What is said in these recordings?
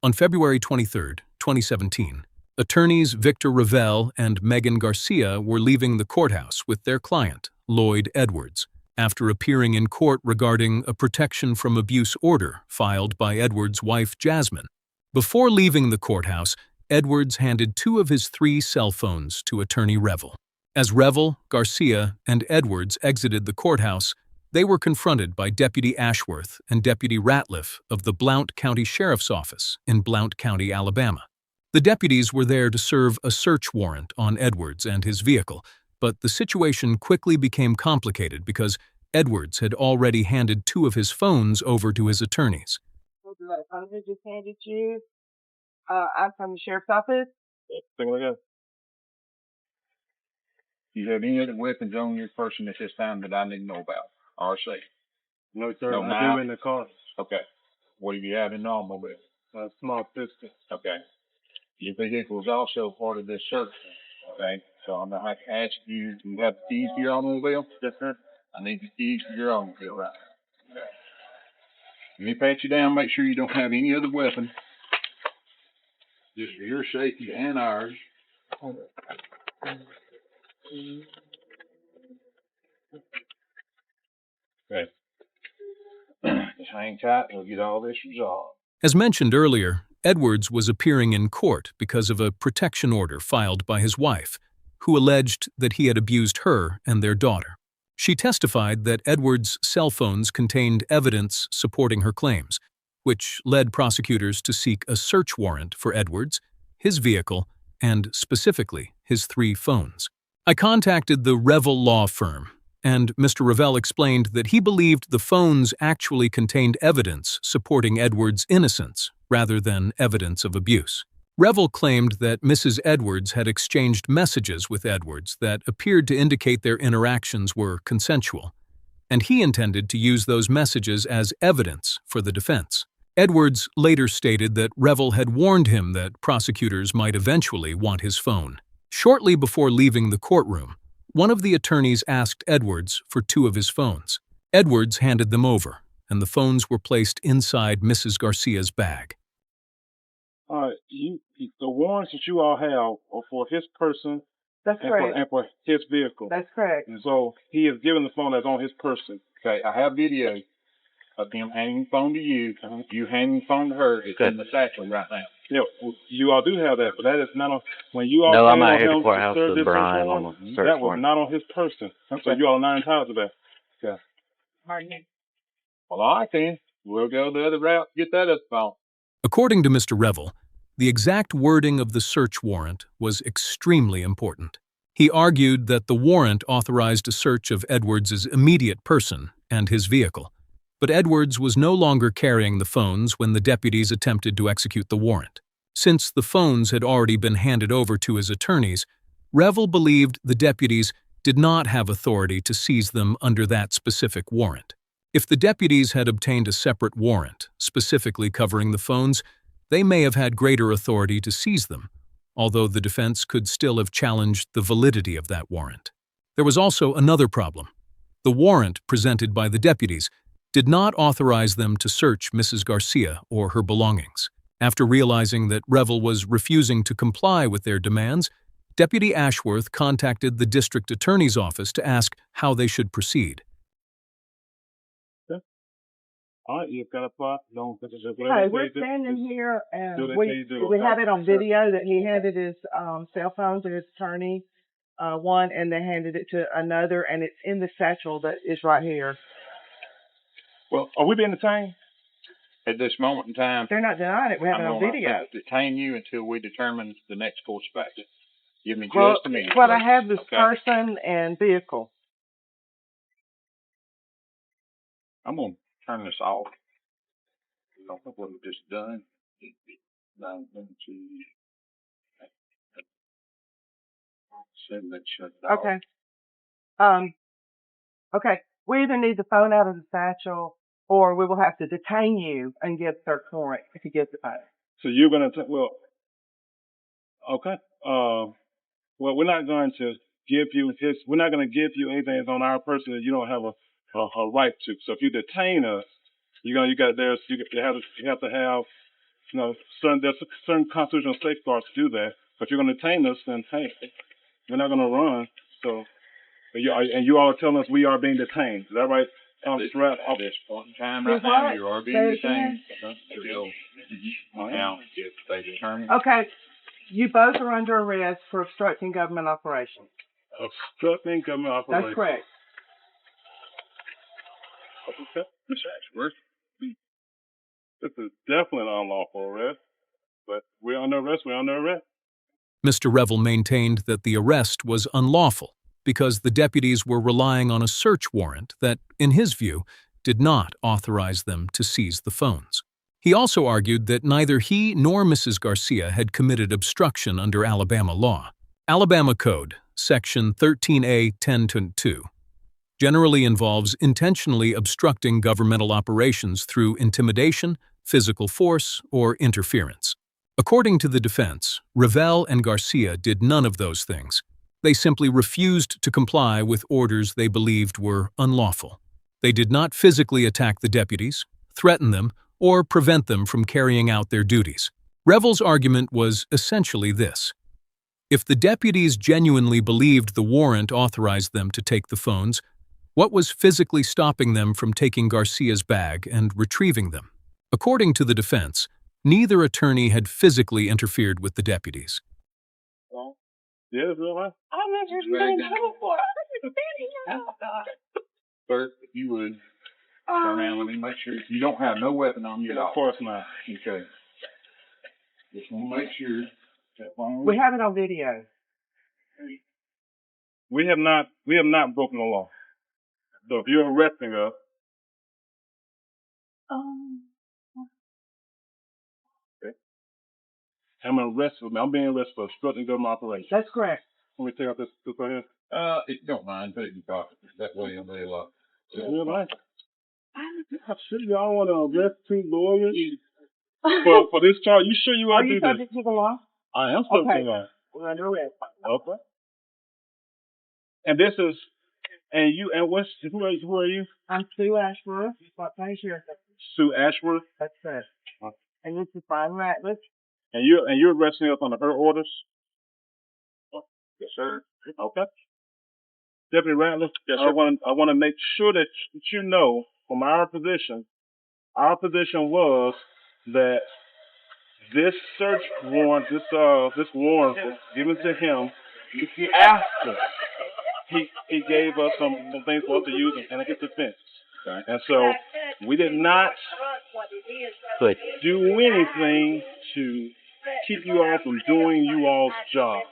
On February 23, 2017, attorneys Victor Revel and Megan Garcia were leaving the courthouse with their client, Lloyd Edwards, after appearing in court regarding a protection from abuse order filed by Edwards' wife, Jasmine. Before leaving the courthouse, Edwards handed 2 of his 3 cell phones to attorney Revel. As Revel, Garcia, and Edwards exited the courthouse, they were confronted by Deputy Ashworth and Deputy Ratliff of the Blount County Sheriff's Office in Blount County, Alabama. The deputies were there to serve a search warrant on Edwards and his vehicle, but the situation quickly became complicated because Edwards had already handed 2 of his phones over to his attorneys. I just handed you. I'm from the sheriff's office. Take a look at it. Do you have any other weapons on your person at this time that I need to know about or say? No, sir. No, I now? do in the car. Okay. What do you have in the automobile? A small pistol. Okay. Your vehicle is also part of this search. Okay. So I'm going to have to ask you, do you have the keys to your automobile? Yes, sir. I need the keys to your automobile, right? Okay. Let me pat you down, make sure you don't have any other weapon. Just for your safety and ours. Okay. Just hang tight and we'll get all this resolved. As mentioned earlier, Edwards was appearing in court because of a protection order filed by his wife, who alleged that he had abused her and their daughter. She testified that Edwards' cell phones contained evidence supporting her claims, which led prosecutors to seek a search warrant for Edwards, his vehicle, and specifically his 3 phones. I contacted the Revel law firm, and Mr. Revel explained that he believed the phones actually contained evidence supporting Edwards' innocence rather than evidence of abuse. Revel claimed that Mrs. Edwards had exchanged messages with Edwards that appeared to indicate their interactions were consensual, and he intended to use those messages as evidence for the defense. Edwards later stated that Revel had warned him that prosecutors might eventually want his phone. Shortly before leaving the courtroom, one of the attorneys asked Edwards for 2 of his phones. Edwards handed them over, and the phones were placed inside Mrs. Garcia's bag. The warrants that you all have are for his person. That's correct. And for his vehicle. That's correct. And so he is given the phone that's on his person. Okay, I have video of him handing the phone to you. You handing the phone to her. It's in the satchel right now. Yeah, you all do have that, but that is not on. When you all No, I'm came out on here at him the courthouse to serve with this Brian warrant, on the search that was warrant. not on his person. Okay. So you all are not entitled to that. Yeah. Pardon? Well, all right then. We'll go the other route. Get that other phone. According to Mr. Revel, the exact wording of the search warrant was extremely important. He argued that the warrant authorized a search of Edwards' immediate person and his vehicle, but Edwards was no longer carrying the phones when the deputies attempted to execute the warrant. Since the phones had already been handed over to his attorneys, Revel believed the deputies did not have authority to seize them under that specific warrant. If the deputies had obtained a separate warrant, specifically covering the phones, they may have had greater authority to seize them, although the defense could still have challenged the validity of that warrant. There was also another problem. The warrant presented by the deputies did not authorize them to search Mrs. Garcia or her belongings. After realizing that Revel was refusing to comply with their demands, Deputy Ashworth contacted the district attorney's office to ask how they should proceed. All right, you've got a plot. Hey, we're standing here, and we have it on video that he handed his cell phone to his attorney, one, and they handed it to another, and it's in the satchel that is right here. Well, are we being detained? At this moment in time, They're not denying it. We have it on video. I'm going to detain you until we determine the next course of action. Give me Well, just a minute. what I have is Okay. person and vehicle. I'm going to turn this off. I don't know what we've just done. Now, let me see. Send that shut off. Okay. Okay. We either need the phone out of the satchel, or we will have to detain you and get a search warrant if you get the phone. So you're going to, okay. Well, we're not going to give you we're not going to give you anything that's on our person that you don't have a right to. So if you detain us, you have to have there's certain constitutional safeguards to do that. But you're going to detain us, then hey, we're not going to run. So, and you all are telling us we are being detained. Is that right? At this point in time right now, you are being detained. Now, if they determine. Okay. You both are under arrest for obstructing government operations. Obstructing government operations. That's correct. Okay. Mr. Ashworth, this is definitely an unlawful arrest. But we're under arrest. Mr. Revel maintained that the arrest was unlawful because the deputies were relying on a search warrant that, in his view, did not authorize them to seize the phones. He also argued that neither he nor Mrs. Garcia had committed obstruction under Alabama law. Alabama Code, Section 13A-10-2, generally involves intentionally obstructing governmental operations through intimidation, physical force, or interference. According to the defense, Revel and Garcia did none of those things. They simply refused to comply with orders they believed were unlawful. They did not physically attack the deputies, threaten them, or prevent them from carrying out their duties. Revel's argument was essentially this: if the deputies genuinely believed the warrant authorized them to take the phones, what was physically stopping them from taking Garcia's bag and retrieving them? According to the defense, neither attorney had physically interfered with the deputies. Yeah, that's real life. I'm not just getting in trouble for it. Sir, if you would, turn around, let me make sure you don't have no weapon on you at all. Of course not. Okay. Just want to make sure that one. We have it on video. We have not broken the law. So if you're arresting us, okay. I'm being arrested for obstructing government operations. That's correct. Let me take out this right here. If you don't mind, put it in your pocket. That way you'll be locked. Real life. I'm sure y'all want to arrest two lawyers for this charge. You sure you want to do this? Are you subject to the law? I am subject to the law. We're under arrest. Okay. And this is, and you, and who are you? I'm Sue Ashworth. Thank you. Sue Ashworth? That's it. And this is Brian Ratliff. And you're arresting us under her orders? Yes, sir. Okay. Deputy Ratliff, yes, I want to make sure that you know from our position was that this search warrant, this warrant was given to him after he gave us some things for us to use and against defense. Okay. And so we did not do anything to keep you all from doing you all's job.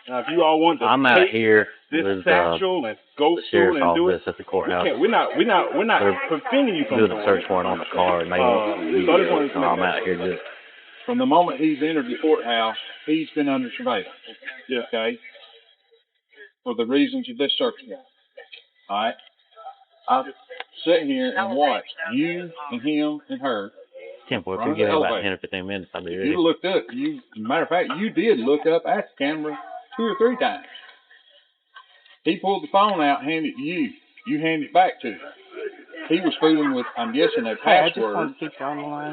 Now, if you all want to out here this with satchel and go the through sheriff's and do office it, at the courthouse. we're not preventing you from Doing doing a search it. warrant on the car and they so I'm out here just From the moment he's entered the courthouse, he's been under surveillance. Yeah. Okay. For the reasons of this search warrant. All right. I've sat here and watched you and him and her. Temple. If we get about 10 or 15 minutes, I'll be ready. You looked up. Matter of fact, you did look up at the camera 2 or 3 times. He pulled the phone out, handed it to you. You handed it back to him. He was fooling with, I'm guessing, a password.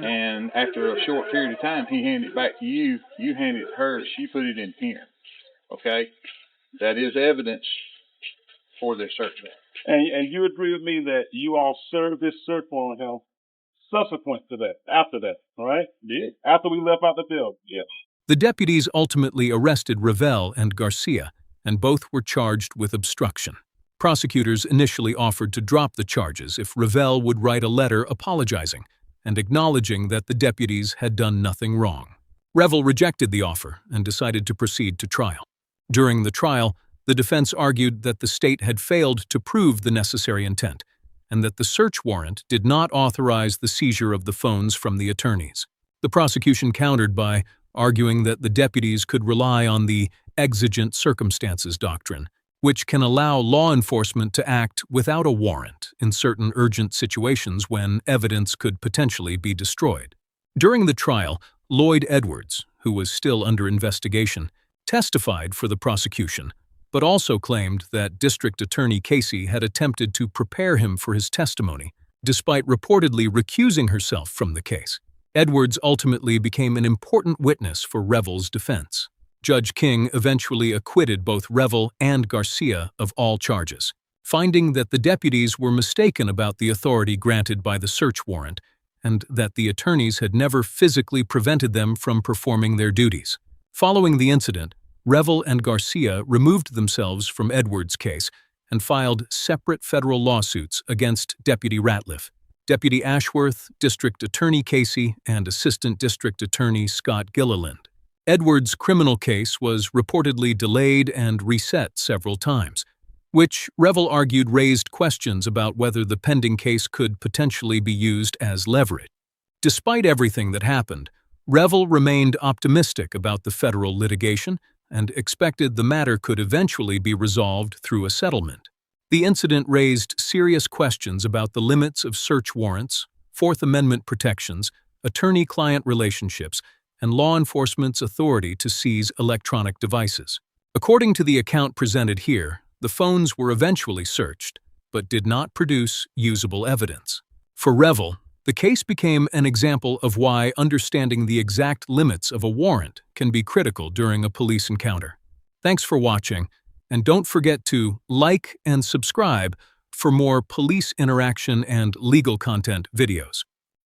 And after a short period of time, he handed it back to you. You handed it to her. She put it in here. Okay? That is evidence for this search warrant. And you agree with me that you all served this search warrant on him subsequent to that, after that, all right? Yeah. After we left out the building. Yeah. The deputies ultimately arrested Revel and Garcia, and both were charged with obstruction. Prosecutors initially offered to drop the charges if Revel would write a letter apologizing and acknowledging that the deputies had done nothing wrong. Revel rejected the offer and decided to proceed to trial. During the trial, the defense argued that the state had failed to prove the necessary intent and that the search warrant did not authorize the seizure of the phones from the attorneys. The prosecution countered by arguing that the deputies could rely on the exigent circumstances doctrine, which can allow law enforcement to act without a warrant in certain urgent situations when evidence could potentially be destroyed. During the trial, Lloyd Edwards, who was still under investigation, testified for the prosecution, but also claimed that District Attorney Casey had attempted to prepare him for his testimony, despite reportedly recusing herself from the case. Edwards ultimately became an important witness for Revel's defense. Judge King eventually acquitted both Revel and Garcia of all charges, finding that the deputies were mistaken about the authority granted by the search warrant and that the attorneys had never physically prevented them from performing their duties. Following the incident, Revel and Garcia removed themselves from Edwards' case and filed separate federal lawsuits against Deputy Ratliff, Deputy Ashworth, District Attorney Casey, and Assistant District Attorney Scott Gilliland. Edwards' criminal case was reportedly delayed and reset several times, which Revel argued raised questions about whether the pending case could potentially be used as leverage. Despite everything that happened, Revel remained optimistic about the federal litigation and expected the matter could eventually be resolved through a settlement. The incident raised serious questions about the limits of search warrants, Fourth Amendment protections, attorney-client relationships, and law enforcement's authority to seize electronic devices. According to the account presented here, the phones were eventually searched, but did not produce usable evidence. For Revel, the case became an example of why understanding the exact limits of a warrant can be critical during a police encounter. Thanks for watching, and don't forget to like and subscribe for more police interaction and legal content videos.